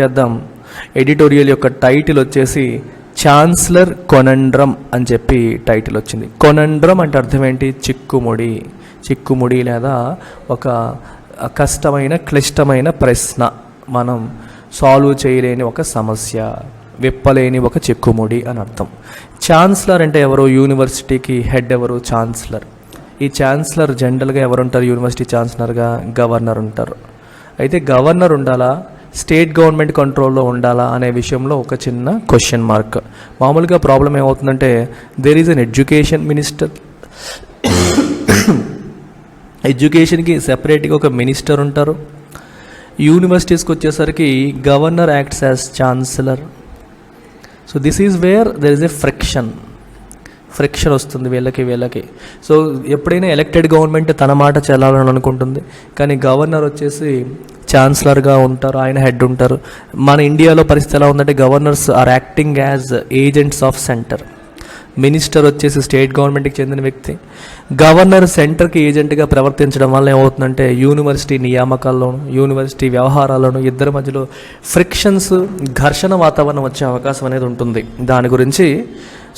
చేద్దాం. ఎడిటోరియల్ యొక్క టైటిల్ వచ్చేసి ఛాన్సలర్ కొనండ్రమ్ అని చెప్పి టైటిల్ వచ్చింది. కొనండ్రమ్ అంటే అర్థం ఏంటి? చిక్కుముడి లేదా ఒక కష్టమైన క్లిష్టమైన ప్రశ్న, మనం సాల్వ్ చేయలేని ఒక సమస్య, విప్పలేని ఒక చిక్కుముడి అని అర్థం. ఛాన్సలర్ అంటే ఎవరు? యూనివర్సిటీకి హెడ్ ఎవరు? ఛాన్సలర్. ఈ ఛాన్సలర్ జనరల్గా ఎవరు ఉంటారు? యూనివర్సిటీ ఛాన్సలర్గా గవర్నర్ ఉంటారు. అయితే గవర్నర్ ఉండాలా, స్టేట్ గవర్నమెంట్ కంట్రోల్లో ఉండాలా అనే విషయంలో ఒక చిన్న క్వశ్చన్ మార్క్. మామూలుగా ప్రాబ్లం ఏమవుతుందంటే there is an education minister, ఎడ్యుకేషన్కి సెపరేట్గా ఒక మినిస్టర్ ఉంటారు. యూనివర్సిటీస్కి వచ్చేసరికి governor acts as chancellor. So this is where there is a friction వస్తుంది వీళ్ళకి. సో ఎప్పుడైనా ఎలక్టెడ్ గవర్నమెంట్ తన మాట చెల్లాలని అనుకుంటుంది, కానీ గవర్నర్ వచ్చేసి ఛాన్సలర్గా ఉంటారు, ఆయన హెడ్ ఉంటారు. మన ఇండియాలో పరిస్థితి ఎలా ఉందంటే governors are acting as agents of centre. Minister వచ్చేసి స్టేట్ గవర్నమెంట్కి చెందిన వ్యక్తి. గవర్నర్ సెంటర్కి ఏజెంట్గా ప్రవర్తించడం వల్ల ఏమవుతుందంటే యూనివర్సిటీ నియామకాల్లోనూ యూనివర్సిటీ వ్యవహారాల్లోనూ ఇద్దరి మధ్యలో ఫ్రిక్షన్స్, ఘర్షణ వాతావరణం వచ్చే అవకాశం అనేది ఉంటుంది. దాని గురించి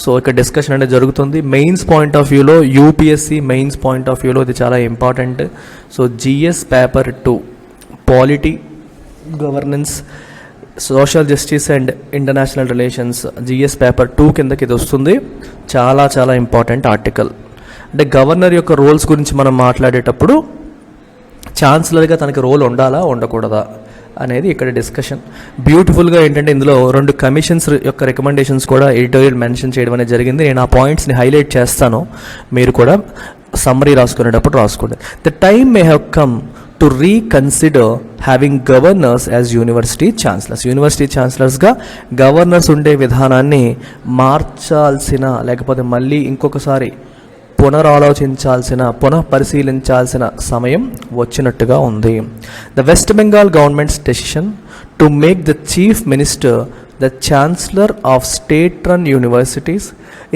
సో ఇక్కడ డిస్కషన్ అనేది జరుగుతుంది. మెయిన్స్ పాయింట్ ఆఫ్ వ్యూలో, యూపీఎస్సీ మెయిన్స్ పాయింట్ ఆఫ్ వ్యూలో ఇది చాలా important. So GS paper 2 polity, governance, social justice and international relations, GS paper 2 కిందకి ఇది వస్తుంది. చాలా ఇంపార్టెంట్ ఆర్టికల్. అంటే గవర్నర్ యొక్క రోల్స్ గురించి మనం మాట్లాడేటప్పుడు ఛాన్సలర్గా తనకి రోల్ ఉండాలా ఉండకూడదా అనేది ఇక్కడ డిస్కషన్. బ్యూటిఫుల్గా ఏంటంటే ఇందులో 2 కమిషన్స్ యొక్క రికమెండేషన్స్ కూడా ఎడిటోరియల్ మెన్షన్ చేయడం అనేది జరిగింది. నేను ఆ పాయింట్స్ని హైలైట్ చేస్తాను, మీరు కూడా సమ్మరీ రాసుకునేటప్పుడు రాసుకోండి. The time may have come to reconsider having governors as university chancellors. University ఛాన్సలర్స్గా గవర్నర్స్ ఉండే విధానాన్ని మార్చాల్సిన, లేకపోతే మళ్ళీ ఇంకొకసారి పునఃపరిశీలించాల్సిన సమయం వచ్చినట్టుగా ఉంది. The west Bengal governments decision to make the chief minister the chancellor of state run universities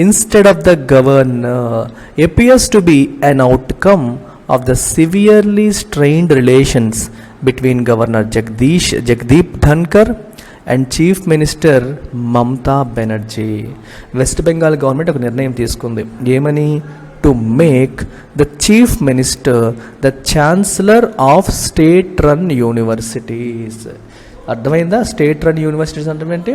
instead of the governor appears to be an outcome of the severely strained relations between Governor Jagdeep Dhankar and Chief Minister Mamta Banerjee. West Bengal government ఒక నిర్ణయం తీసుకుంది. ఏమని? To make the chief minister the chancellor of state run universities. అర్థమైందా? State run universities అంటే ఏంటి?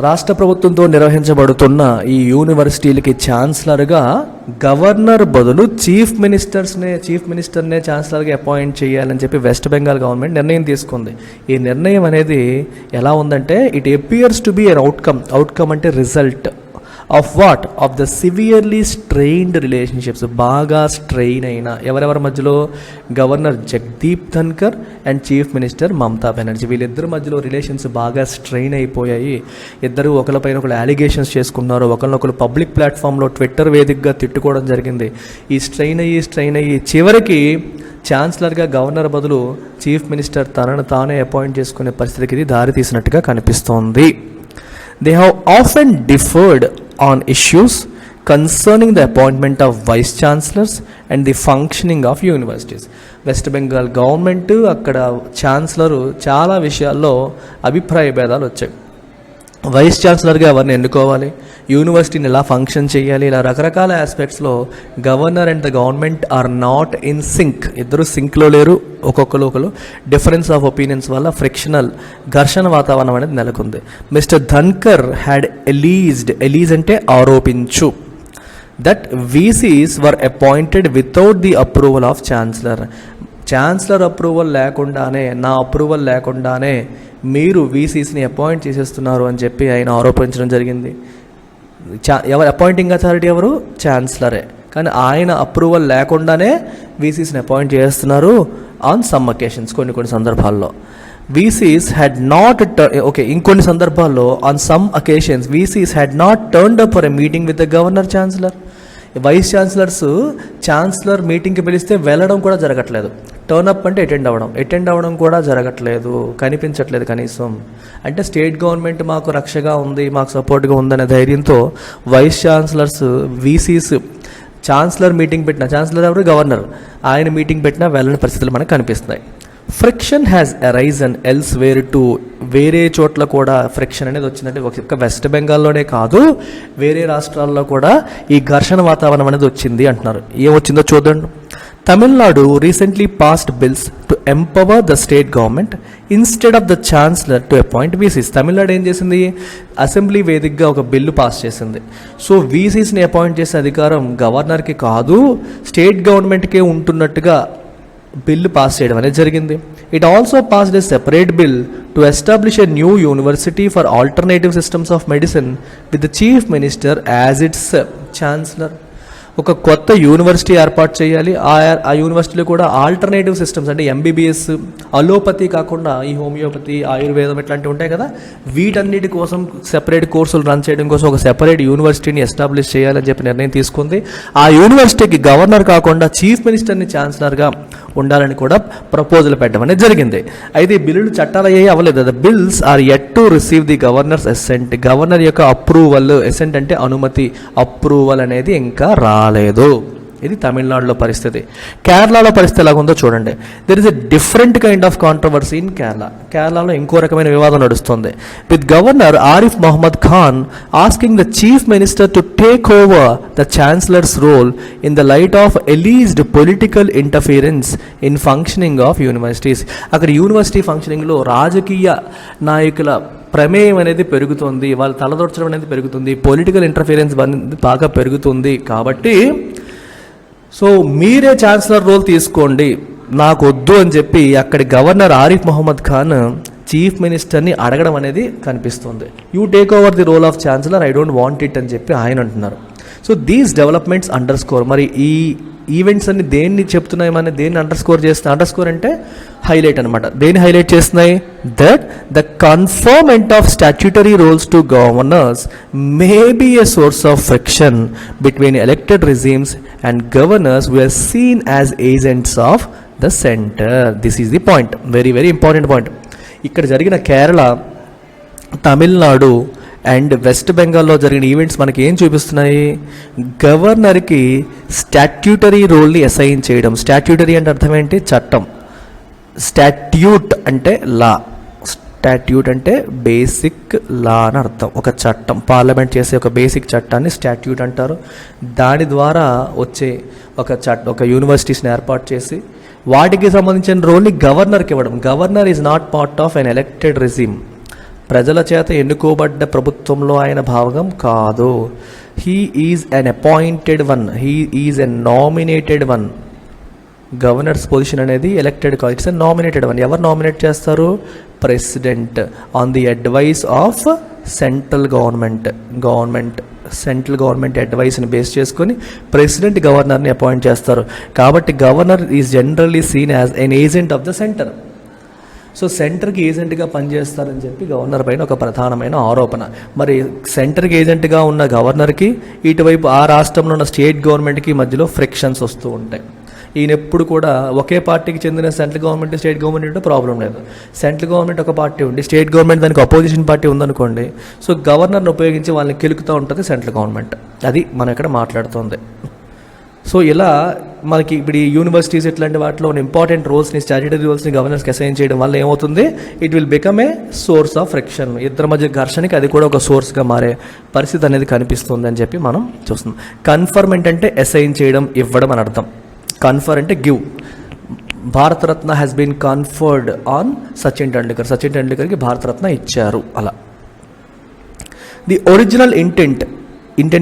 రాష్ట్ర ప్రభుత్వంతో నిర్వహించబడుతున్న ఈ యూనివర్సిటీలకి ఛాన్సలర్గా గవర్నర్ బదులు చీఫ్ మినిస్టర్నే ఛాన్సలర్గా అపాయింట్ చేయాలని చెప్పి వెస్ట్ బెంగాల్ గవర్నమెంట్ నిర్ణయం తీసుకుంది. ఈ నిర్ణయం అనేది ఎలా ఉందంటే it appears to be an outcome అంటే result of what? Of the severely strained relationships. బాగా స్ట్రెయిన్ అయిన ఎవరెవరి మధ్యలో? Governor Jagdeep Dhankhar and chief minister Mamata Banerjee. వీళ్ళిద్దరి మధ్యలో రిలేషన్స్ బాగా స్ట్రెయిన్ అయిపోయాయి. ఇద్దరు ఒకరిపైన ఒకరు అలిగేషన్స్ చేసుకున్నారు, ఒకరినొకరు పబ్లిక్ ప్లాట్ఫామ్లో ట్విట్టర్ వేదికగా తిట్టుకోవడం జరిగింది. ఈ స్ట్రెయిన్ అయ్యి చివరికి ఛాన్సలర్గా గవర్నర్ బదులు చీఫ్ మినిస్టర్ తనను తానే అపాయింట్ చేసుకునే పరిస్థితికి ఇది దారి తీసినట్టుగా కనిపిస్తోంది. They have often differed on issues concerning the appointment of vice chancellors and the functioning of universities. West Bengal government అక్కడ ఛాన్సలరు చాలా విషయాల్లో అభిప్రాయ భేదాలు వచ్చాయి. వైస్ ఛాన్సలర్గా ఎవరిని ఎన్నుకోవాలి, యూనివర్సిటీని ఎలా ఫంక్షన్ చేయాలి, ఇలా రకరకాల ఆస్పెక్ట్స్లో governor and the government are not in sync. ఇద్దరు సింక్లో లేరు, ఒకరు డిఫరెన్స్ ఆఫ్ ఒపీనియన్స్ వల్ల ఘర్షణ వాతావరణం అనేది నెలకొంది. మిస్టర్ ధన్కర్ హ్యాడ్ ఎలీజ్ అంటే ఆరోపించు that VCs were appointed without the approval of chancellor approval లేకుండానే, నా అప్రూవల్ లేకుండానే మీరు వీసీస్ని అపాయింట్ చేసేస్తున్నారు అని చెప్పి ఆయన ఆరోపించడం జరిగింది. ఎవరు అపాయింటింగ్ అథారిటీ? ఎవరు? ఛాన్సలరే. కానీ ఆయన అప్రూవల్ లేకుండానే వీసీస్ని అపాయింట్ చేస్తున్నారు ఆన్ సమ్ అకేషన్స్, కొన్ని సందర్భాల్లో. వీసీస్ హ్యాడ్ నాట్ ఇంకొన్ని సందర్భాల్లో on some occasions VCs had not turned up for a meeting with the governor chancellor. Vice chancellor మీటింగ్కి పిలిస్తే వెళ్ళడం కూడా జరగట్లేదు. టర్న్ అప్ అంటే అటెండ్ అవ్వడం కూడా జరగట్లేదు, కనిపించట్లేదు కనీసం. అంటే స్టేట్ గవర్నమెంట్ మాకు రక్షగా ఉంది, మాకు సపోర్ట్గా ఉందనే ధైర్యంతో vice chancellors VCs chancellor meeting పెట్టిన, ఛాన్సలర్ ఎవరు? గవర్నర్. ఆయన మీటింగ్ పెట్టినా వెళ్ళని పరిస్థితులు మనకు కనిపిస్తున్నాయి. Friction has arisen elsewhere too, వేరే చోట్ల కూడా ఫ్రిక్షన్ అనేది వచ్చిందంటే ఒక వెస్ట్ బెంగాల్లోనే కాదు వేరే రాష్ట్రాల్లో కూడా ఈ ఘర్షణ వాతావరణం అనేది వచ్చింది అంటున్నారు. ఏమొచ్చిందో చూద్దండి. Tamil Nadu recently passed bills to empower the state government instead of the chancellor to appoint VCs. Tamil Nadu ఏం చేసింది, అసెంబ్లీ వేదికగా ఒక బిల్లు పాస్ చేసింది. సో వీసీస్ని అపాయింట్ చేసే అధికారం గవర్నర్కి కాదు, స్టేట్ గవర్నమెంట్కే ఉంటున్నట్టుగా బిల్లు పాస్ చేయడం అనేది జరిగింది. It also passed a separate bill to establish a new university for alternative systems of medicine with the chief minister as its chancellor. ఒక కొత్త యూనివర్సిటీ ఏర్పాటు చేయాలి. ఆ యూనివర్సిటీలో కూడా ఆల్టర్నేటివ్ సిస్టమ్స్ అంటే ఎంబీబీఎస్, అలోపతి కాకుండా ఈ హోమియోపతి, ఆయుర్వేదం ఇట్లాంటివి ఉంటాయి కదా, వీటన్నిటి కోసం సెపరేట్ కోర్సులు రన్ చేయడం కోసం ఒక సెపరేట్ యూనివర్సిటీని ఎస్టాబ్లిష్ చేయాలని చెప్పి నిర్ణయం తీసుకుంది. ఆ యూనివర్సిటీకి గవర్నర్ కాకుండా చీఫ్ మినిస్టర్ని ఛాన్సలర్గా ఉండాలని కూడా ప్రపోజల్ పెట్టడం అనేది జరిగింది. అయితే ఈ బిల్లులు చట్టాలు అయ్యాయి అవ్వలేదు. The bills are yet to receive the governor's assent. Governor యొక్క అప్రూవల్, అసెంట్ అంటే అనుమతి, అప్రూవల్ అనేది ఇంకా రాలేదు. ఇది తమిళనాడులో పరిస్థితి. కేరళలో పరిస్థితి ఎలాగుందో చూడండి. There is a different kind of controversy in Kerala. కేరళలో ఇంకో రకమైన వివాదం నడుస్తుంది. With governor Arif Mohammad Khan asking the chief minister to take over the chancellor's role in the light of alleged political interference in functioning of universities. అక్కడ university ఫంక్షనింగ్లో రాజకీయ నాయకుల ప్రమేయం అనేది పెరుగుతుంది, వాళ్ళు తలదొర్చడం అనేది పెరుగుతుంది, పొలిటికల్ ఇంటర్ఫీరెన్స్ అనేది బాగా పెరుగుతుంది. కాబట్టి సో మీరే ఛాన్సలర్ రోల్ తీసుకోండి, నాకు వద్దు అని చెప్పి అక్కడి గవర్నర్ ఆరిఫ్ మొహమ్మద్ ఖాన్ చీఫ్ మినిస్టర్ని అడగడం అనేది కనిపిస్తుంది. You take over the role of chancellor, I don't want it అని చెప్పి ఆయన అంటున్నారు. So these developments underscore, మరి ఈ ఈవెంట్స్ అన్ని దేన్ని చెప్తున్నాయి, మన దేన్ని అండర్ స్కోర్ చేస్తున్నాయి? అండర్ స్కోర్ అంటే హైలైట్ అనమాట. దేన్ని హైలైట్ చేస్తున్నాయి? That the conferment of statutory roles to governors may be a source of friction between elected regimes and governors who are seen as agents of the centre. This is the point, very very important point. ఇక్కడ జరిగిన Kerala, Tamil Nadu and west బెంగాల్లో జరిగిన events మనకి ఏం చూపిస్తున్నాయి? గవర్నర్కి statutory రోల్ని assign చేయడం. Statutory అంటే అర్థం ఏంటి? చట్టం. స్టాట్యూట్ అంటే లా. స్టాట్యూట్ అంటే బేసిక్ లా అని అర్థం. ఒక చట్టం, పార్లమెంట్ చేసే ఒక బేసిక్ చట్టాన్ని స్టాట్యూట్ అంటారు. దాని ద్వారా వచ్చే ఒక యూనివర్సిటీస్ని ఏర్పాటు చేసి వాటికి సంబంధించిన రోల్ని గవర్నర్కి ఇవ్వడం. Governor is not part of an elected regime. ప్రజల చేత ఎన్నుకోబడ్డ ప్రభుత్వంలో ఆయన భాగం కాదు. He is an appointed one, he is a nominated one. Governor's position అనేది ఎలక్టెడ్ కాదు, ఇట్స్ ఎ నామినేటెడ్ వన్. ఎవరు నామినేట్ చేస్తారు? President on the advice of central government. Central government అడ్వైస్ని బేస్ చేసుకొని ప్రెసిడెంట్ గవర్నర్ని అపాయింట్ చేస్తారు. కాబట్టి governor is generally seen as an agent of the centre. So సెంటర్కి ఏజెంట్గా పనిచేస్తారని చెప్పి గవర్నర్ పైన ఒక ప్రధానమైన ఆరోపణ. మరి సెంటర్కి ఏజెంట్గా ఉన్న గవర్నర్కి ఇటువైపు ఆ రాష్ట్రంలో ఉన్న స్టేట్ గవర్నమెంట్కి మధ్యలో ఫ్రిక్షన్స్ వస్తూ ఉంటాయి. ఈయన ఎప్పుడు కూడా ఒకే పార్టీకి చెందిన సెంట్రల్ గవర్నమెంట్, స్టేట్ గవర్నమెంట్ ఉంటే ప్రాబ్లం లేదు. సెంట్రల్ గవర్నమెంట్ ఒక పార్టీ ఉండి స్టేట్ గవర్నమెంట్ దానికి అపోజిషన్ పార్టీ ఉందనుకోండి, సో గవర్నర్ని ఉపయోగించి వాళ్ళని కెలుకుతూ ఉంటుంది సెంట్రల్ గవర్నమెంట్. అది మనం ఇక్కడ మాట్లాడుతుంది. సో ఇలా మనకి ఇప్పుడు ఈ యూనివర్సిటీస్ ఇట్లాంటి వాటిలో ఉన్న ఇంపార్టెంట్ రోల్స్ని, స్టాట్యూటరీ రోల్స్ని గవర్నర్స్కి అసైన్ చేయడం వల్ల ఏమవుతుంది? It will become a source of friction. ఇద్దరి మధ్య ఘర్షణకి అది కూడా ఒక సోర్స్గా మారే పరిస్థితి అనేది కనిపిస్తుంది అని చెప్పి మనం చూస్తున్నాం. కన్ఫర్మెంట్ అంటే అసైన్ చేయడం, ఇవ్వడం అని అర్థం. కన్ఫర్ అంటే give. Bharat Ratna has been conferred on Sachin Tendulkar. Sachin టెండూల్కర్కి భారతరత్న ఇచ్చారు. అలా ది ఒరిజినల్ ఇంటెంట్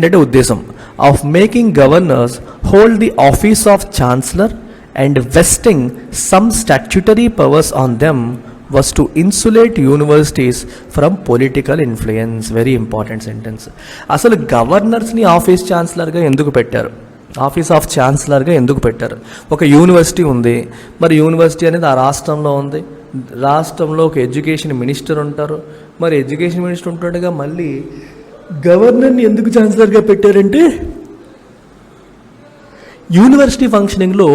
అంటే ఉద్దేశం of making governors hold the office of chancellor and vesting some statutory powers on them was to insulate universities from political influence. Very important sentence. అసలు గవర్నర్స్ని office ఛాన్సలర్గా ఎందుకు పెట్టారు? Office of ఛాన్సలర్గా ఎందుకు పెట్టారు? ఒక university ఉంది, మరి యూనివర్సిటీ అనేది ఆ రాష్ట్రంలో ఉంది. రాష్ట్రంలో ఒక ఎడ్యుకేషన్ మినిస్టర్ ఉంటారు. మరి ఎడ్యుకేషన్ మినిస్టర్ ఉంటుండగా మళ్ళీ గవర్నర్ని ఎందుకు ఛాన్సలర్గా పెట్టారంటే యూనివర్సిటీ ఫంక్షనింగ్లో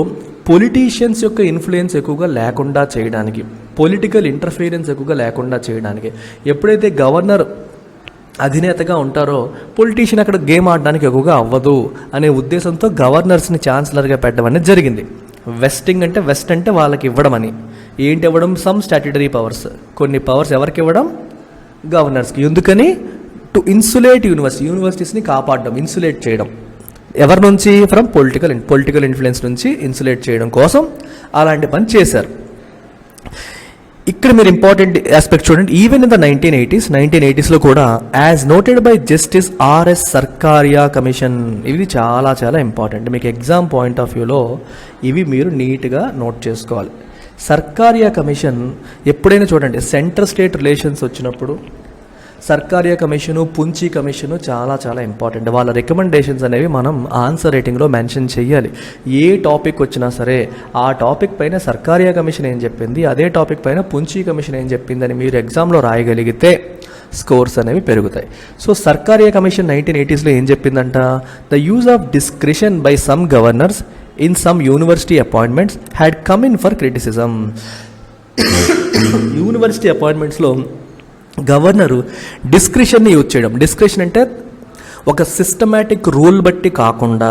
పొలిటీషియన్స్ యొక్క ఇన్ఫ్లుయెన్స్ ఎక్కువగా లేకుండా చేయడానికి, పొలిటికల్ ఇంటర్ఫీరెన్స్ ఎక్కువగా లేకుండా చేయడానికి. ఎప్పుడైతే గవర్నర్ అధినేతగా ఉంటారో పొలిటీషియన్ అక్కడ గేమ్ ఆడడానికి ఎక్కువగా అవ్వదు అనే ఉద్దేశంతో గవర్నర్స్ని ఛాన్సలర్గా పెట్టడం అనేది జరిగింది. వెస్టింగ్ అంటే వెస్ట్ అంటే వాళ్ళకి ఇవ్వడం అని, ఏంటి ఇవ్వడం? సమ్ స్టాట్యుటరీ పవర్స్, కొన్ని పవర్స్ ఎవరికి ఇవ్వడం? గవర్నర్స్కి. ఎందుకని? టు ఇన్సులేట్ యూనివర్సిటీస్ని కాపాడడం, ఇన్సులేట్ చేయడం. ఎవరి నుంచి? ఫ్రమ్ పొలిటికల్ ఇన్ఫ్లుయెన్స్ నుంచి ఇన్సులేట్ చేయడం కోసం అలాంటి పని చేశారు. ఇక్కడ మీరు ఇంపార్టెంట్ ఆస్పెక్ట్ చూడండి. ఈవెన్ ఇన్ ద 1980s కూడా as noted by justice RS Sarkaria commission, ఇది చాలా చాలా ఇంపార్టెంట్. మీకు ఎగ్జామ్ పాయింట్ ఆఫ్ వ్యూలో ఇవి మీరు నీట్గా నోట్ చేసుకోవాలి. సర్కారియా కమిషన్ ఎప్పుడైనా చూడండి, సెంటర్ స్టేట్ రిలేషన్స్ వచ్చినప్పుడు సర్కారియా కమిషను, పుంచి కమిషను చాలా చాలా ఇంపార్టెంట్. వాళ్ళ రికమెండేషన్స్ అనేవి మనం ఆన్సర్ రైటింగ్లో మెన్షన్ చేయాలి. ఏ టాపిక్ వచ్చినా సరే ఆ టాపిక్ పైన సర్కారియా కమిషన్ ఏం చెప్పింది, అదే టాపిక్ పైన పుంచి కమిషన్ ఏం చెప్పింది అని మీరు ఎగ్జామ్లో రాయగలిగితే స్కోర్స్ అనేవి పెరుగుతాయి. సో సర్కారియా కమిషన్ 1980sలో ఏం చెప్పిందంట? The use of discretion by some governors in some university appointments had come in for criticism. University అపాయింట్మెంట్స్లో గవర్నరు డిస్క్రిషన్ని యూజ్ చేయడం. డిస్క్రిషన్ అంటే ఒక సిస్టమాటిక్ రూల్ బట్టి కాకుండా,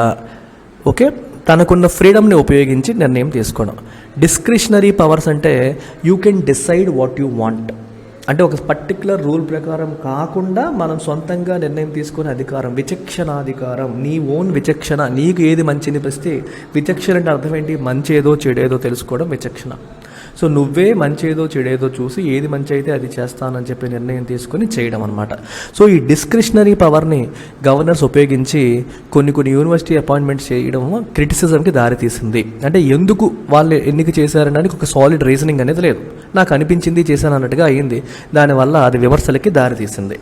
ఓకే, తనకున్న ఫ్రీడమ్ని ఉపయోగించి నిర్ణయం తీసుకోవడం. డిస్క్రిషనరీ పవర్స్ అంటే you can decide what you want, అంటే ఒక పర్టికులర్ రూల్ ప్రకారం కాకుండా మనం సొంతంగా నిర్ణయం తీసుకునే అధికారం, విచక్షణాధికారం, నీ ఓన్ విచక్షణ, నీకు ఏది మంచి అనిపిస్తే. విచక్షణ అంటే అర్థం ఏంటి? మంచి ఏదో చెడేదో తెలుసుకోవడం విచక్షణ. సో నువ్వే మంచేదో చెడేదో చూసి ఏది మంచి అయితే అది చేస్తానని చెప్పి నిర్ణయం తీసుకొని చేయడం అనమాట. సో ఈ డిస్క్రిషనరీ పవర్ని గవర్నర్స్ ఉపయోగించి కొన్ని యూనివర్సిటీ అపాయింట్మెంట్స్ చేయడం క్రిటిసిజంకి దారితీసింది. అంటే ఎందుకు వాళ్ళు ఎన్నిక చేశారనడానికి ఒక సాలిడ్ రీజనింగ్ అనేది లేదు, నాకు అనిపించింది చేశాను అన్నట్టుగా అయ్యింది. దానివల్ల అది విమర్శలకి దారితీసింది.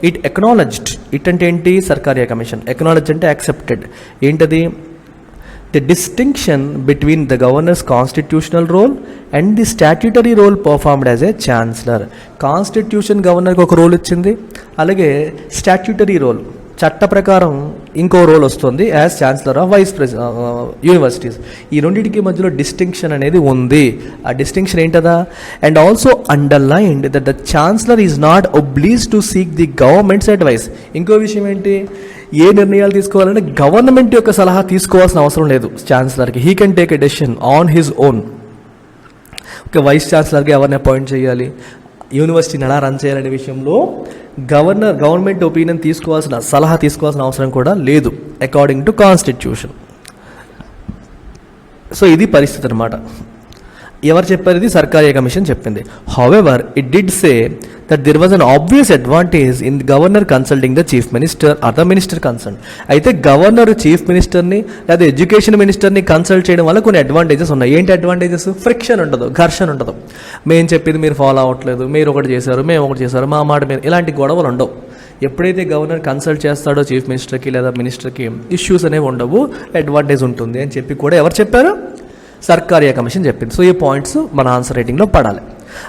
ఇట్ ఎక్నాలజ్డ్, ఇట్ అంటే ఏంటి? సర్కారియా కమిషన్. ఎక్నాలజ్ అంటే యాక్సెప్టెడ్. ఏంటది? the distinction between the governor's constitutional role and the statutory role performed as a chancellor. Constitution గవర్నర్కి ఒక రోల్ ఇచ్చింది, అలాగే స్టాట్యూటరీ రోల్ చట్ట ప్రకారం ఇంకో రోల్ వస్తుంది as chancellor of vice universities. ఈ రెండింటికి మధ్యలో డిస్టింక్షన్ అనేది ఉంది. ఆ డిస్టింక్షన్ ఏంటదా? And also underlined that the chancellor is not oblige to seek the government's advice. ఇంకో విషయం ఏంటి? ఏ నిర్ణయాలు తీసుకోవాలంటే గవర్నమెంట్ యొక్క సలహా తీసుకోవాల్సిన అవసరం లేదు ఛాన్సలర్కి. He can take a decision on his own. Okay, vice ఛాన్సలర్గా ఎవరిని అపాయింట్ చేయాలి, యూనివర్సిటీని ఎలా రన్ చేయాలనే విషయంలో గవర్నమెంట్ ఒపీనియన్ సలహా తీసుకోవాల్సిన అవసరం కూడా లేదు అకార్డింగ్ టు కాన్స్టిట్యూషన్. సో ఇది పరిస్థితి అనమాట. ఎవరు చెప్పారు? ఇది సర్కారియా కమిషన్ చెప్పింది. However it did say that there was an obvious advantage in the governor consulting the chief minister or the minister concerned. అయితే గవర్నర్ చీఫ్ మినిస్టర్ని లేదా ఎడ్యుకేషన్ మినిస్టర్ని కన్సల్ట్ చేయడం వల్ల కొన్ని అడ్వాంటేజెస్ ఉన్నాయి. ఏంటి అడ్వాంటేజెస్? ఫ్రిక్షన్ ఉండదు, ఘర్షణ ఉండదు. మేము చెప్పింది మీరు ఫాలో అవ్వట్లేదు, మీరు ఒకటి చేశారు, మేము ఒకటి చేశారు, మా మాట మీరు, ఇలాంటి గొడవలు ఉండవు. ఎప్పుడైతే గవర్నర్ కన్సల్ట్ చేస్తాడో చీఫ్ మినిస్టర్కి లేదా మినిస్టర్కి ఇష్యూస్ అనేవి ఉండవు, అడ్వాంటేజ్ ఉంటుంది అని చెప్పి కూడా ఎవరు చెప్పారు? సర్కారియా కమిషన్ చెప్పింది. సో ఈ పాయింట్స్ మన ఆన్సర్ రైటింగ్లో పడాలి.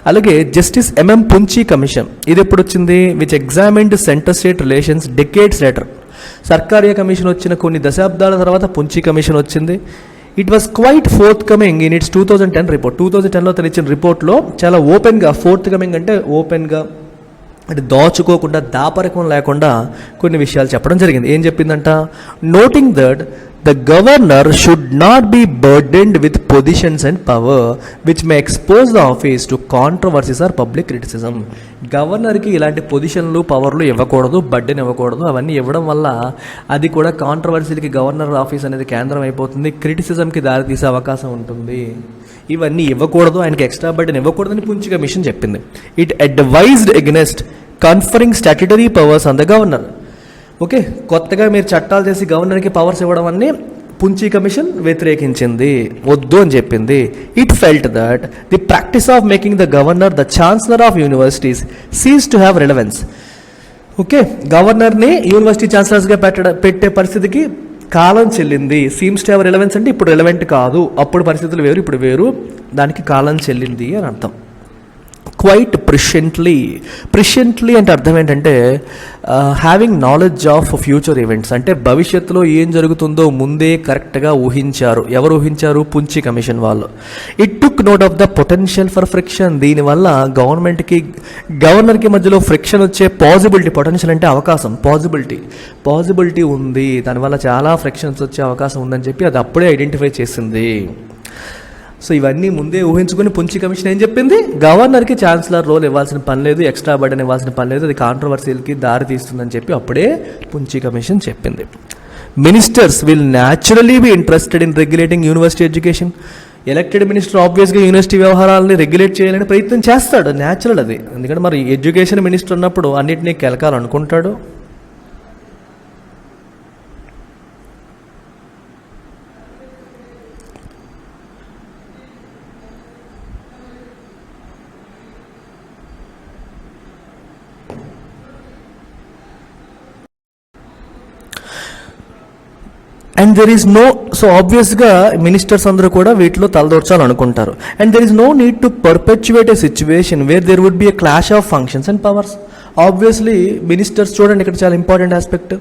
అలాగే జస్టిస్ ఎంఎం పుంచి కమిషన్, ఇది ఎప్పుడు వచ్చింది? Which examined centre state relations decades later. Sarkaria commission వచ్చిన కొన్ని దశాబ్దాల తర్వాత పుంచి కమిషన్ వచ్చింది. It was quite forthcoming in its 2010 report. 2010లో తను ఇచ్చిన రిపోర్ట్లో చాలా ఓపెన్గా, ఫోర్త్ కమింగ్ అంటే ఓపెన్గా, అంటే దాచుకోకుండా, దాపరికం లేకుండా కొన్ని విషయాలు చెప్పడం జరిగింది. ఏం చెప్పిందంట? Noting that the governor should not be burdened with positions and power which may expose the office to controversies or public criticism. గవర్నర్కి ఇలాంటి పొజిషన్లు, పవర్లు ఇవ్వకూడదు, బర్డెన్ ఇవ్వకూడదు. అవన్నీ ఇవ్వడం వల్ల అది కూడా కాంట్రవర్సీలకి గవర్నర్ ఆఫీస్ అనేది కేంద్రం అయిపోతుంది, క్రిటిసిజంకి దారితీసే అవకాశం ఉంటుంది. ఇవన్నీ ఇవ్వకూడదు, ఆయనకి ఎక్స్ట్రా బర్డెన్ ఇవ్వకూడదని పుంచి కమిషన్ చెప్పింది. It advised against conferring statutory powers on the governor. Okay, కొత్తగా మీరు చట్టాలు చేసి గవర్నర్కి పవర్స్ ఇవ్వడం అన్ని పుంచి కమిషన్ వ్యతిరేకించింది, వద్దు అని చెప్పింది. It felt that the practice of making the governor the chancellor of universities cease to have relevance. Okay, గవర్నర్ని యూనివర్సిటీ ఛాన్సలర్స్గా పెట్టే పరిస్థితికి కాలం చెల్లింది. సీమ్స్ టు హ్యావ్ రిలవెన్స్ అంటే ఇప్పుడు రిలవెంట్ కాదు, అప్పుడు పరిస్థితులు వేరు, ఇప్పుడు వేరు, దానికి కాలం చెల్లింది అని అర్థం. క్వైట్ ప్రిషెంట్లీ అంటే అర్థం ఏంటంటే having knowledge of future events, అంటే భవిష్యత్తులో ఏం జరుగుతుందో ముందే కరెక్ట్గా ఊహించారు. ఎవరు ఊహించారు? పుంచి కమిషన్ వాళ్ళు. It took note of the potential for friction. దీనివల్ల గవర్నర్కి మధ్యలో ఫ్రిక్షన్ వచ్చే పాసిబిలిటీ, పొటెన్షియల్ అంటే అవకాశం, పాసిబిలిటీ ఉంది, దానివల్ల చాలా ఫ్రిక్షన్స్ వచ్చే అవకాశం ఉందని చెప్పి అది అప్పుడే ఐడెంటిఫై చేసింది. సో ఇవన్నీ ముందే ఊహించుకొని పుంచి కమిషన్ ఏం చెప్పింది, గవర్నర్కి ఛాన్సలర్ రోల్ ఇవ్వాల్సిన పని లేదు, ఎక్స్ట్రా బర్డెన్ ఇవ్వాల్సిన పని లేదు, అది కాంట్రవర్సీలకి దారి తీస్తుందని చెప్పి అప్పుడే పుంచి కమిషన్ చెప్పింది. Ministers will naturally be interested in regulating university education. Elected minister ఆబ్వియస్గా యూనివర్సిటీ వ్యవహారాలని రెగ్యులేట్ చేయాలని ప్రయత్నం చేస్తాడు, న్యాచురల్ అది. ఎందుకంటే మరి ఎడ్యుకేషన్ మినిస్టర్ ఉన్నప్పుడు అన్నింటినీ కెలకాలనుకుంటాడు. And there is no, so ఆబ్వియస్గా మినిస్టర్స్ అందరూ కూడా వీటిలో తలదూర్చాలనుకుంటారు. And there is no need to perpetuate a situation where there would be a clash of functions and powers. Obviously ministers చూడండి, ఇక్కడ చాలా ఇంపార్టెంట్ ఆస్పెక్ట్.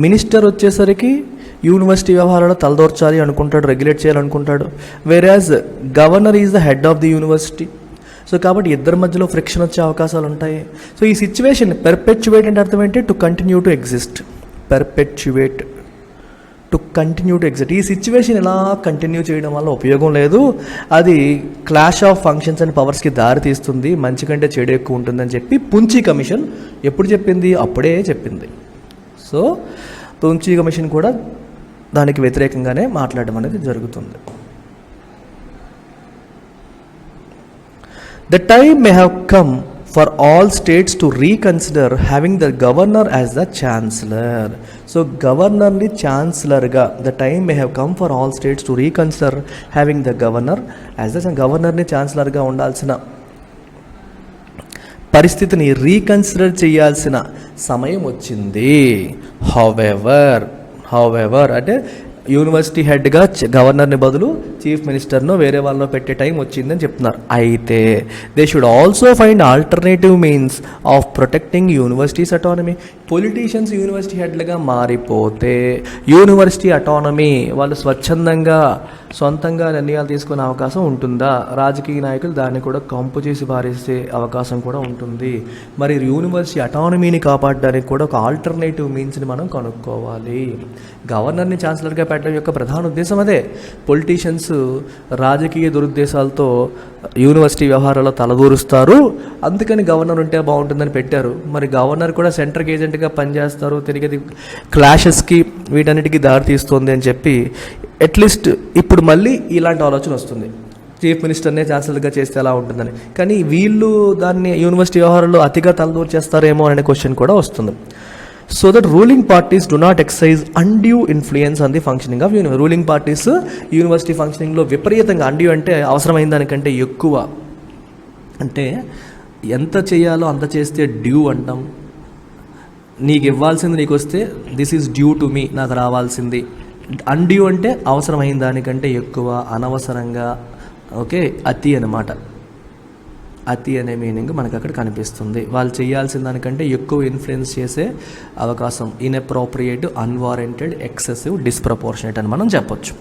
మినిస్టర్ వచ్చేసరికి యూనివర్సిటీ వ్యవహారాలు తలదూర్చాలి అనుకుంటాడు, రెగ్యులేట్ చేయాలనుకుంటాడు. Whereas governor is the head of the university. So కాబట్టి ఇద్దరి మధ్యలో ఫ్రిక్షన్ వచ్చే అవకాశాలు ఉంటాయి. సో ఈ సిచ్యువేషన్ పెర్పెచ్యువేట్ అంటే అర్థం ఏంటి, to continue to exist. Perpetuate to continue to exist. ఈ సిచ్యువేషన్ ఇలా కంటిన్యూ చేయడం వల్ల ఉపయోగం లేదు, అది క్లాష్ ఆఫ్ ఫంక్షన్స్ అండ్ పవర్స్కి దారి తీస్తుంది, మంచి కంటే చెడు ఎక్కువ ఉంటుందని చెప్పి పుంచి కమిషన్ ఎప్పుడు చెప్పింది, అప్పుడే చెప్పింది. సో పుంచి కమిషన్ కూడా దానికి వ్యతిరేకంగానే మాట్లాడడం అనేది జరుగుతుంది. The time may have come for all states to reconsider having the governor as the chancellor. So governor ni chancellor ga, the time may have come for all states to reconsider having the governor as the governor ni chancellor ga undalsina పరిస్థితిని reconsider చేయాల్సిన సమయం వచ్చింది. However అంటే university హెడ్గా గవర్నర్ని బదులు chief మినిస్టర్ను వేరే వాళ్ళలో పెట్టే టైం వచ్చిందని చెప్తున్నారు. అయితే they should also find alternative means of protecting universities' autonomy. Politicians university హెడ్లుగా మారిపోతే యూనివర్సిటీ అటానమీ, వాళ్ళు స్వచ్ఛందంగా సొంతంగా నిర్ణయాలు తీసుకునే అవకాశం ఉంటుందా? రాజకీయ నాయకులు దాన్ని కూడా కంపు చేసి పారేసే అవకాశం కూడా ఉంటుంది. మరి యూనివర్సిటీ అటానమీని కాపాడడానికి కూడా ఒక ఆల్టర్నేటివ్ మీన్స్ని మనం కనుక్కోవాలి. గవర్నర్ని ఛాన్సలర్గా పెట్టడం యొక్క ప్రధాన ఉద్దేశం అదే. పొలిటీషియన్స్ రాజకీయ దురుద్దేశాలతో యూనివర్సిటీ వ్యవహారాల్లో తలదూరుస్తారు, అందుకని గవర్నర్ ఉంటే బాగుంటుందని పెట్టారు. మరి గవర్నర్ కూడా సెంట్రల్ ఏజెంట్గా పనిచేస్తారు, తిరిగి క్లాషెస్కి వీటన్నిటికీ దారి తీస్తుంది అని చెప్పి అట్లీస్ట్ ఇప్పుడు మళ్ళీ ఇలాంటి ఆలోచన వస్తుంది, చీఫ్ మినిస్టర్నే ఛాన్సలర్గా చేస్తే ఎలా ఉంటుందని. కానీ వీళ్ళు దాన్ని యూనివర్సిటీ వ్యవహారాల్లో అతిగా తలదూరు చేస్తారేమో అనే క్వశ్చన్ కూడా వస్తుంది. So that ruling parties do not exercise undue influence on the functioning of university. Ruling parties university ఫంక్షనింగ్లో విపరీతంగా, అన్డ్యూ అంటే అవసరమైన దానికంటే ఎక్కువ, అంటే ఎంత చేయాలో అంత చేస్తే డ్యూ అంటాం. నీకు ఇవ్వాల్సింది నీకు వస్తే this is due to me, నాకు రావాల్సింది. అన్డ్యూ అంటే అవసరమైన దానికంటే ఎక్కువ, అనవసరంగా, ఓకే, అతి అన్నమాట. అతి అనే మీనింగ్ మనకు అక్కడ కనిపిస్తుంది. వాళ్ళు చేయాల్సిన దానికంటే ఎక్కువ ఇన్ఫ్లుయెన్స్ చేసే అవకాశం, ఇన్అప్రోప్రియేట్, అన్వారెంటెడ్, ఎక్సెసివ్, డిస్ప్రపోర్షనేట్ అని మనం చెప్పొచ్చు.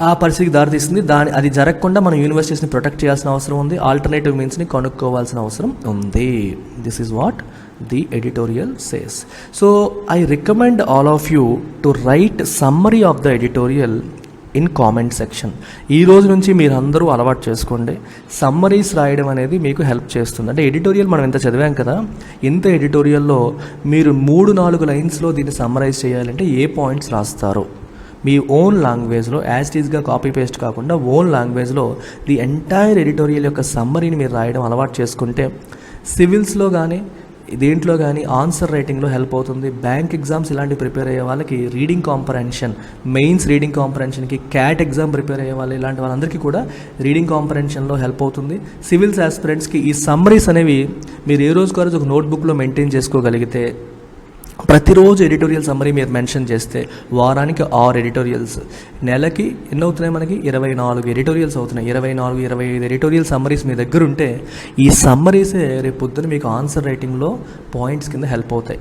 ఆ పరిస్థితికి దారితీస్తుంది. అది జరగకుండా మనం యూనివర్సిటీస్ని ప్రొటెక్ట్ చేయాల్సిన అవసరం ఉంది, ఆల్టర్నేటివ్ మీన్స్ని కనుక్కోవాల్సిన అవసరం ఉంది. This is what the editorial says. So I recommend all of you to right summary of the editorial in comment section. ఈ రోజు నుంచి మీరు అందరూ అలవాటు చేసుకోండి, సమ్మరీస్ రాయడం అనేది మీకు హెల్ప్ చేస్తుంది. అంటే ఎడిటోరియల్ మనం ఎంత చదివాం కదా, ఇంత ఎడిటోరియల్లో మీరు 3-4 లైన్స్లో దీన్ని సమ్మరైజ్ చేయాలంటే ఏ పాయింట్స్ రాస్తారు, మీ ఓన్ లాంగ్వేజ్లో యాజ్ టీజ్గా కాపీ పేస్ట్ కాకుండా ఓన్ లాంగ్వేజ్లో ది ఎంటైర్ ఎడిటోరియల్ యొక్క సమ్మరీని మీరు రాయడం అలవాటు చేసుకుంటే సివిల్స్లో కానీ దేంట్లో కానీ ఆన్సర్ రైటింగ్లో హెల్ప్ అవుతుంది. బ్యాంక్ ఎగ్జామ్స్ ఇలాంటివి ప్రిపేర్ అయ్యే వాళ్ళకి రీడింగ్ కాంప్రహెన్షన్, మెయిన్స్ రీడింగ్ కాంప్రహెన్షన్కి, క్యాట్ ఎగ్జామ్ ప్రిపేర్ అయ్యే వాళ్ళు, ఇలాంటి వాళ్ళందరికీ కూడా రీడింగ్ కాంప్రహెన్షన్లో హెల్ప్ అవుతుంది. సివిల్స్ ఆస్పిరెంట్స్కి ఈ సమ్మరీస్ అనేవి మీరు ఏ రోజుకు రోజు ఒక నోట్బుక్లో మెయింటైన్ చేసుకోగలిగితే, ప్రతిరోజు ఎడిటోరియల్ సమ్మరీ మీరు మెన్షన్ చేస్తే వారానికి 6 ఎడిటోరియల్స్, నెలకి ఎన్ని అవుతున్నాయి మనకి 24 ఎడిటోరియల్స్ అవుతున్నాయి. 24-25 ఎడిటోరియల్ సమ్మరీస్ మీ దగ్గర ఉంటే ఈ సమ్మరీసే రేపు పొద్దున మీకు ఆన్సర్ రైటింగ్లో పాయింట్స్ కింద హెల్ప్ అవుతాయి.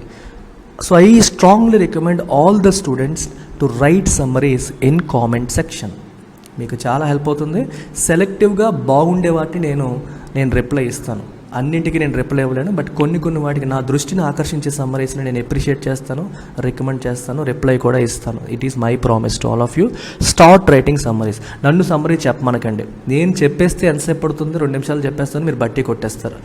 So I strongly recommend all the students to right summaries in comment section. మీకు చాలా హెల్ప్ అవుతుంది. సెలెక్టివ్గా బాగుండే వాటిని నేను రిప్లై ఇస్తాను. అన్నింటికి నేను రిప్లై ఇవ్వలేను, బట్ కొన్ని వాటికి నా దృష్టిని ఆకర్షించే సమ్మరీస్ని నేను అప్రిషియేట్ చేస్తాను, రికమెండ్ చేస్తాను, రిప్లై కూడా ఇస్తాను. It is my promise to all of you. Start writing summaries. నన్ను సమ్మరీ చెప్పమనకండి, నేను చెప్పేస్తే ఎంతసేపు పడుతుంది, 2 నిమిషాలు చెప్పేస్తాను, మీరు బట్టి కొట్టేస్తారు.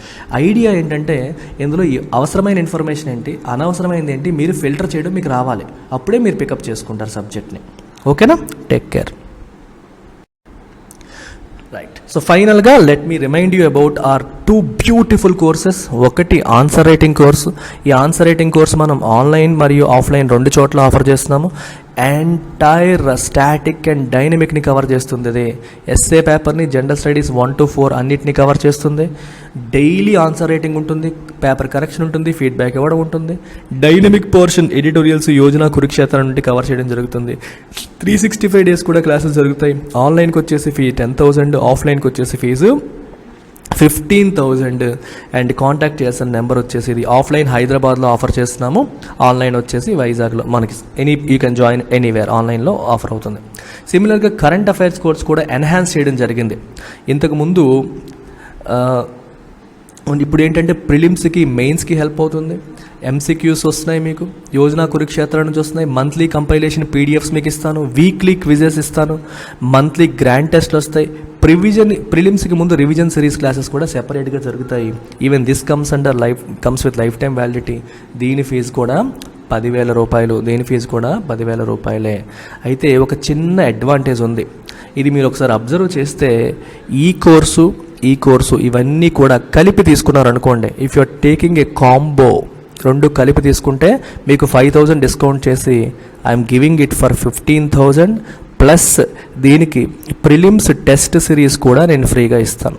ఐడియా ఏంటంటే ఇందులో అవసరమైన ఇన్ఫర్మేషన్ ఏంటి, అనవసరమైనది ఏంటి, మీరు ఫిల్టర్ చేయడం మీకు రావాలి. అప్పుడే మీరు పికప్ చేసుకుంటారు సబ్జెక్ట్ని. ఓకేనా? Take care. రైట్. సో ఫైనల్గా let me remind you about our 2 beautiful courses. ఒకటి ఆన్సర్ రైటింగ్ కోర్సు. ఈ ఆన్సర్ రైటింగ్ కోర్సు మనం ఆన్లైన్ మరియు ఆఫ్లైన్ 2 చోట్ల ఆఫర్ చేస్తున్నాము. ఎంటైర్ స్టాటిక్ అండ్ డైనమిక్ని కవర్ చేస్తుంది. ఇది ఎస్ఏ పేపర్ని, జనరల్ స్టడీస్ 1 to 4 అన్నిటిని కవర్ చేస్తుంది. డైలీ ఆన్సర్ రైటింగ్ ఉంటుంది, పేపర్ కరెక్షన్ ఉంటుంది, ఫీడ్బ్యాక్ ఇవ్వడం ఉంటుంది. Dynamic portion editorials Yojana Kurukshetra నుండి కవర్ చేయడం జరుగుతుంది. 365 days కూడా క్లాసెస్ జరుగుతాయి. ఆన్లైన్కి వచ్చేసి ఫీ 10,000, ఆఫ్లైన్కి వచ్చేసి ఫీజు 15,000. అండ్ కాంటాక్ట్ చేసిన నెంబర్ వచ్చేసి ఇది ఆఫ్లైన్ హైదరాబాద్లో ఆఫర్ చేస్తున్నాము, ఆన్లైన్ వచ్చేసి వైజాగ్లో. మనకి యూ కెన్ జాయిన్ ఎనీవేర్, ఆన్లైన్లో ఆఫర్ అవుతుంది. సిమిలర్గా కరెంట్ అఫైర్స్ కోర్స్ కూడా ఎన్హాన్స్ చేయడం జరిగింది. ఇంతకుముందు ఇప్పుడు ఏంటంటే ప్రిలిమ్స్కి, మెయిన్స్కి హెల్ప్ అవుతుంది. ఎంసీక్యూస్ వస్తున్నాయి, మీకు యోజన కురుక్షేత్ర నుంచి వస్తున్నాయి. మంత్లీ కంపైలేషన్ పీడిఎఫ్స్ మీకు ఇస్తాను, వీక్లీ క్విజెస్ ఇస్తాను, మంత్లీ గ్రాండ్ టెస్ట్లు వస్తాయి. ప్రిలిమ్స్కి ముందు రివిజన్ సిరీస్ క్లాసెస్ కూడా సెపరేట్గా జరుగుతాయి. Even this comes with life time validity. దీని ఫీజు కూడా 10,000 రూపాయలు. దీని ఫీజు కూడా 10,000 రూపాయలే. అయితే ఒక చిన్న అడ్వాంటేజ్ ఉంది, ఇది మీరు ఒకసారి అబ్జర్వ్ చేస్తే ఈ కోర్సు ఇవన్నీ కూడా కలిపి తీసుకున్నారనుకోండి. If you are taking a combo, 2 కలిపి తీసుకుంటే మీకు 5,000 డిస్కౌంట్ చేసి I'm giving it for 15,000 plus దీనికి ప్రిలిమ్స్ టెస్ట్ సిరీస్ కూడా నేను ఫ్రీగా ఇస్తాను.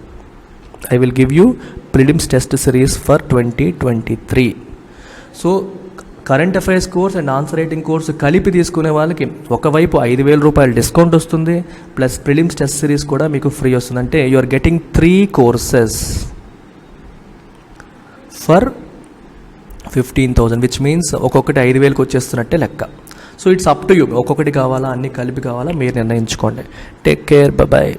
I will give you prelims test series for 2023. So current affairs course and answer writing course కలిపి తీసుకునే వాళ్ళకి ఒకవైపు 5,000 రూపాయలు డిస్కౌంట్ వస్తుంది, ప్లస్ ప్రిలిమ్స్ టెస్ట్ సిరీస్ కూడా మీకు ఫ్రీ వస్తుంది. అంటే you are getting 3 courses for 15,000, which means ఒక్కొక్కటి 5,000కి వచ్చేస్తున్నట్టే లెక్క. So it's up to you, ఒక్కొక్కటి కావాలా, అన్నీ కలిపి కావాలా, మీరు నిర్ణయించుకోండి. Take care, bye.